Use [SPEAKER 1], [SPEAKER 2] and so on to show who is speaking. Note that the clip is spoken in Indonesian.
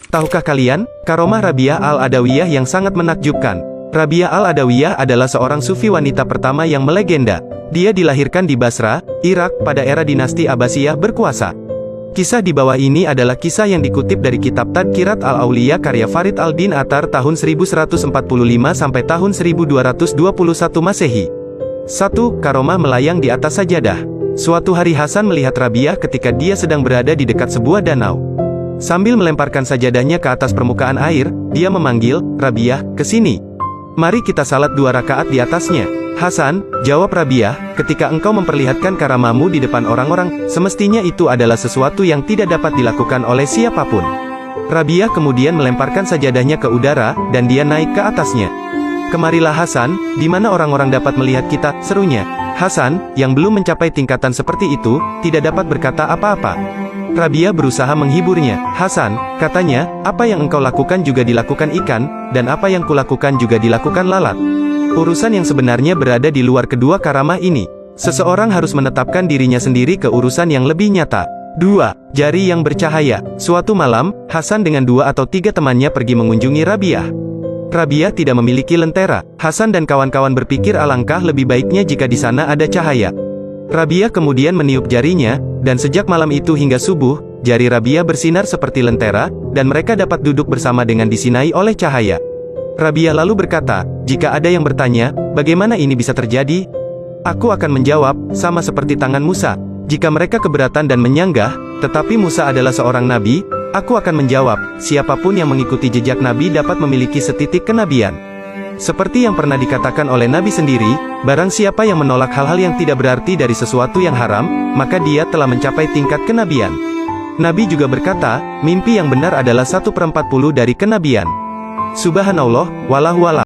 [SPEAKER 1] Tahukah kalian, karomah Rabi'ah al-Adawiyah yang sangat menakjubkan? Rabi'ah al-Adawiyah adalah seorang sufi wanita pertama yang melegenda. Dia dilahirkan di Basra, Irak, pada era dinasti Abbasiyah berkuasa. Kisah di bawah ini adalah kisah yang dikutip dari kitab Tadkirat al-Auliya karya Farid al-Din Attar tahun 1145 sampai tahun 1221 Masehi. 1. Karomah melayang di atas sajadah. Suatu hari Hasan melihat Rabi'ah ketika dia sedang berada di dekat sebuah danau. Sambil melemparkan sajadahnya ke atas permukaan air, dia memanggil, "Rabi'ah, ke sini. Mari kita salat 2 rakaat di atasnya." "Hasan," jawab Rabi'ah, "ketika engkau memperlihatkan karamahmu di depan orang-orang, semestinya itu adalah sesuatu yang tidak dapat dilakukan oleh siapapun." Rabi'ah kemudian melemparkan sajadahnya ke udara, dan dia naik ke atasnya. "Kemarilah Hasan, di mana orang-orang dapat melihat kita," serunya. Hasan, yang belum mencapai tingkatan seperti itu, tidak dapat berkata apa-apa. Rabi'ah berusaha menghiburnya. "Hasan," katanya, "apa yang engkau lakukan juga dilakukan ikan, dan apa yang kulakukan juga dilakukan lalat. Urusan yang sebenarnya berada di luar kedua karamah ini. Seseorang harus menetapkan dirinya sendiri ke urusan yang lebih nyata." 2. Jari yang bercahaya. Suatu malam, Hasan dengan 2 atau 3 temannya pergi mengunjungi Rabi'ah. Rabi'ah tidak memiliki lentera. Hasan dan kawan-kawan berpikir alangkah lebih baiknya jika di sana ada cahaya. Rabi'ah kemudian meniup jarinya, dan sejak malam itu hingga subuh, jari Rabi'ah bersinar seperti lentera, dan mereka dapat duduk bersama dengan disinai oleh cahaya. Rabi'ah lalu berkata, "Jika ada yang bertanya, bagaimana ini bisa terjadi? Aku akan menjawab, sama seperti tangan Musa. Jika mereka keberatan dan menyanggah, tetapi Musa adalah seorang nabi, aku akan menjawab, siapapun yang mengikuti jejak nabi dapat memiliki setitik kenabian. Seperti yang pernah dikatakan oleh Nabi sendiri, barang siapa yang menolak hal-hal yang tidak berarti dari sesuatu yang haram, maka dia telah mencapai tingkat kenabian." Nabi juga berkata, mimpi yang benar adalah 1/40 dari kenabian. Subhanallah, wallahu a'lam.